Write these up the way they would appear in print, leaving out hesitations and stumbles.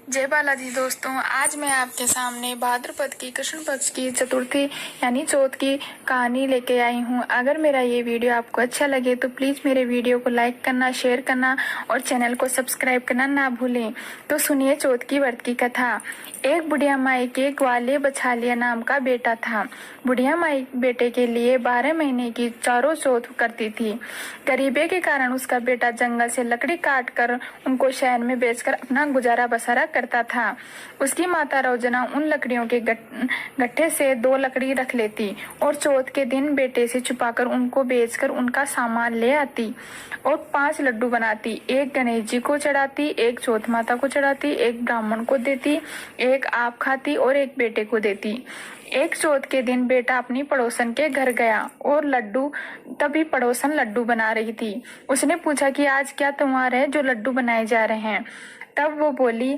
जय बालाजी दोस्तों, आज मैं आपके सामने भाद्रपद की कृष्ण पक्ष की चतुर्थी यानी चौथ की कहानी लेके आई हूँ। अगर मेरा ये वीडियो आपको अच्छा लगे तो प्लीज़ मेरे वीडियो को लाइक करना, शेयर करना और चैनल को सब्सक्राइब करना ना भूलें। तो सुनिए चौथ की व्रत की कथा। एक बुढ़िया माई के ग्वाले बछालिया नाम का बेटा था। बुढ़िया माई बेटे के लिए 12 महीने की चारों चौथ करती थी। गरीबी के कारण उसका बेटा जंगल से लकड़ी काट कर उनको शहर में बेचकर अपना गुजारा बसारा करता था। उसकी माता रोजाना उन लकड़ियों के गट्ठे से 2 लकड़ी रख लेती और चौथ के दिन बेटे से छुपाकर उनको बेचकर उनका सामान ले आती और 5 लड्डू बनाती। एक गणेश जी को चढ़ाती, एक चौथ माता को चढ़ाती, एक ब्राह्मण को देती, एक आप खाती और एक बेटे को देती। एक चौथ के दिन बेटा अपनी पड़ोसन के घर गया और तभी पड़ोसन लड्डू बना रही थी। उसने पूछा कि आज क्या त्योहार है जो लड्डू बनाए जा रहे हैं। तब वो बोली,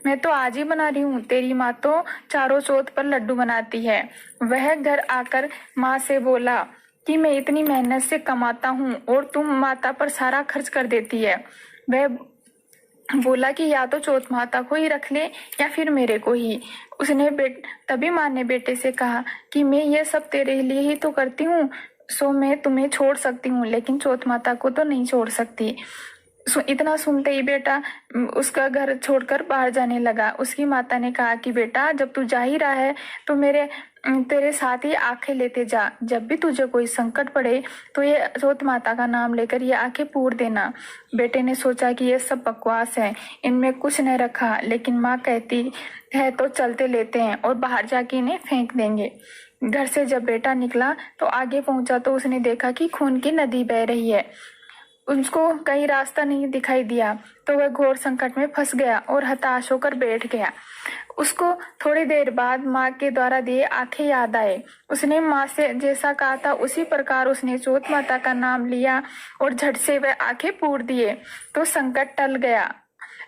मैं तो आज ही बना रही हूँ, तेरी माँ तो चारों चौथ पर लड्डू बनाती है। वह घर आकर माँ से बोला कि मैं इतनी मेहनत से कमाता हूँ और तुम माता पर सारा खर्च कर देती है। वह बोला कि या तो चौथ माता को ही रख ले या फिर मेरे को ही। तभी माँ ने बेटे से कहा कि मैं ये सब तेरे लिए ही तो करती हूँ, सो मैं तुम्हें छोड़ सकती हूँ लेकिन चौथ माता को तो नहीं छोड़ सकती। इतना सुनते ही बेटा उसका घर छोड़कर बाहर जाने लगा। उसकी माता ने कहा कि बेटा जब तू जा ही रहा है तो तेरे साथ ही आंखें लेते जा। जब भी तुझे कोई संकट पड़े तो ये चौथ माता का नाम लेकर ये आंखें पूर देना। बेटे ने सोचा कि ये सब बकवास है, इनमें कुछ नहीं रखा, लेकिन माँ कहती है तो चलते लेते हैं और बाहर जाके इन्हें फेंक देंगे। घर से जब बेटा निकला तो आगे पहुंचा तो उसने देखा कि खून की नदी बह रही है। उसको कहीं रास्ता नहीं दिखाई दिया तो वह घोर संकट में फंस गया और हताश होकर बैठ गया। उसको थोड़ी देर बाद माँ के द्वारा दिए आंखें याद आए। उसने माँ से जैसा कहा था उसी प्रकार उसने चौथ माता का नाम लिया और झट से वह आंखें पूर दिए तो संकट टल गया।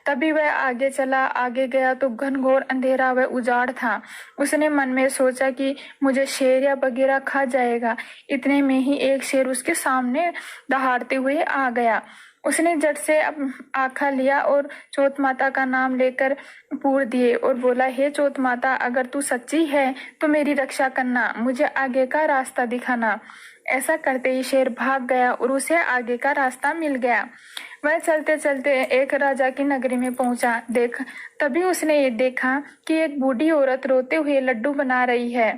तभी वह आगे गया तो घनघोर अंधेरा व उजाड़ था। उसने मन में सोचा कि मुझे शेर या बगीरा खा जाएगा। इतने में ही एक शेर उसके सामने दहाड़ते हुए आ गया। उसने झट से आंखा लिया और चौथ माता का नाम लेकर पूर दिए और बोला, हे चौथ माता, अगर तू सच्ची है तो मेरी रक्षा करना, मुझे आगे का रास्ता दिखाना। ऐसा करते ही शेर भाग गया और उसे आगे का रास्ता मिल गया। वह चलते चलते एक राजा की नगरी में पहुंचा। तभी उसने ये देखा कि एक बूढ़ी औरत रोते हुए लड्डू बना रही है।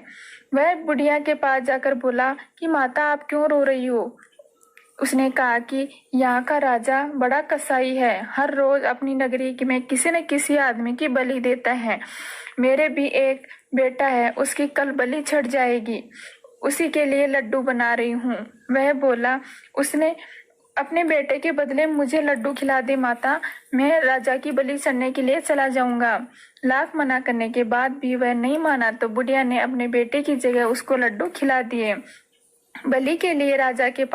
वह बुढ़िया के पास जाकर बोला कि माता, आप क्यों रो रही हो? उसने कहा कि यहाँ का राजा बड़ा कसाई है, हर रोज अपनी नगरी में किसी न किसी आदमी की बलि देता है। मेरे भी एक बेटा है, उसकी कल बलि छट जाएगी, उसी के लिए लड्डू बना रही हूँ। वह बोला, उसने अपने बेटे के बदले मुझे लड्डू खिला दे माता, मैं राजा की बलि चढ़ने के लिए चला जाऊंगा। लाख मना करने के बाद भी वह नहीं माना तो बुढ़िया ने अपने बेटे की जगह उसको लड्डू खिला दिए। बलि के लिए राजा के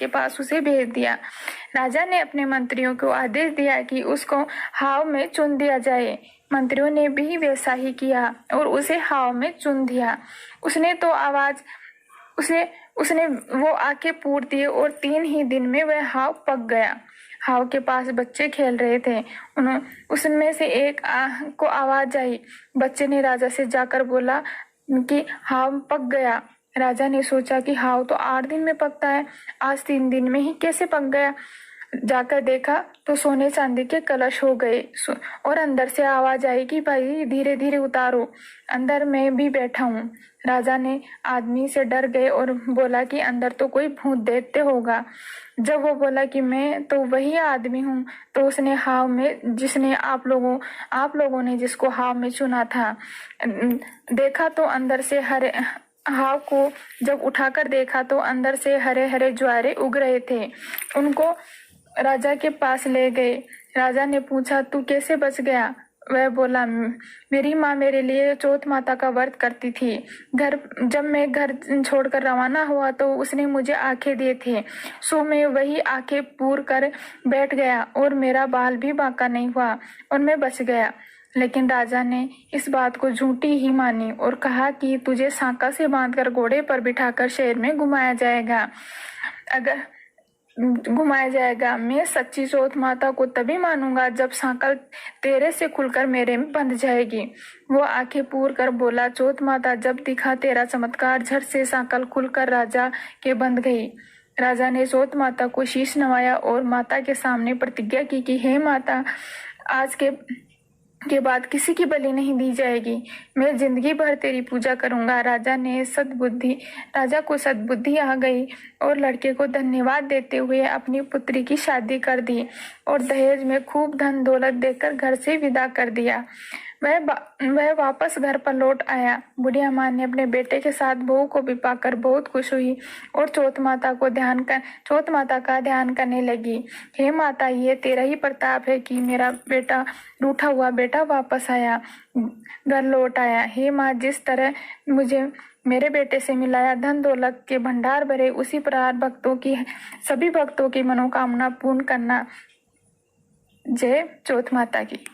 पास उसे भेज दिया। राजा ने अपने मंत्रियों को आदेश दिया कि उसको हाव में चुन दिया जाए। मंत्रियों ने भी वैसा ही किया और उसे हाव में चुन दिया। उसने वो आंखें पूर दिए और 3 ही दिन में वह हाव पक गया। हाव के पास बच्चे खेल रहे थे। उसमें से एक को आवाज आई। बच्चे ने राजा से जाकर बोला कि हाव पक गया। राजा ने सोचा कि हाव तो 8 दिन में पकता है, आज 3 दिन में ही कैसे पक गया। जाकर देखा तो सोने चांदी के कलश हो गए और अंदर से आवाज आई कि भाई धीरे धीरे उतारो, अंदर मैं भी बैठा हूँ। राजा ने आदमी से डर गए और बोला कि अंदर तो कोई भूत दैत्य होगा। जब वो बोला कि मैं तो वही आदमी हूँ तो उसने हाव में आप लोगों ने जिसको हाव में चुना था देखा तो अंदर से हाव को जब उठाकर देखा तो अंदर से हरे हरे ज्वारे उग रहे थे। उनको राजा के पास ले गए। राजा ने पूछा, तू कैसे बच गया? वह बोला, मेरी माँ मेरे लिए चौथ माता का व्रत करती थी। जब मैं घर छोड़कर रवाना हुआ तो उसने मुझे आंखें दिए थे, सो मैं वही आंखें पूर कर बैठ गया और मेरा बाल भी बांका नहीं हुआ और मैं बच गया। लेकिन राजा ने इस बात को झूठी ही मानी और कहा कि तुझे सांका से बांधकर घोड़े पर बिठाकर शहर में घुमाया जाएगा। घुमाया जाएगा। मैं सच्ची चौथ माता को तभी मानूंगा जब सांकल तेरे से खुलकर मेरे में बंध जाएगी। वो आंखें पूर कर बोला, चौथ माता जब दिखा तेरा चमत्कार, झट से सांकल खुलकर राजा के बंध गई। राजा ने चौथ माता को शीश नवाया और माता के सामने प्रतिज्ञा की कि हे माता, आज के बाद किसी की बलि नहीं दी जाएगी। मैं जिंदगी भर तेरी पूजा करूंगा। राजा को सद्बुद्धि आ गई और लड़के को धन्यवाद देते हुए अपनी पुत्री की शादी कर दी और दहेज में खूब धन दौलत देकर घर से विदा कर दिया। वह वापस घर पर लौट आया। बुढ़िया माँ ने अपने बेटे के साथ बहू को भी पाकर बहुत खुश हुई और चौथ माता का ध्यान करने लगी। हे माता, ये तेरा ही प्रताप है कि मेरा बेटा, रूठा हुआ बेटा वापस आया, घर लौट आया। हे माँ, जिस तरह मुझे मेरे बेटे से मिलाया, धन दौलत के भंडार भरे, उसी प्रकार सभी भक्तों की मनोकामना पूर्ण करना। जय चौथ माता की।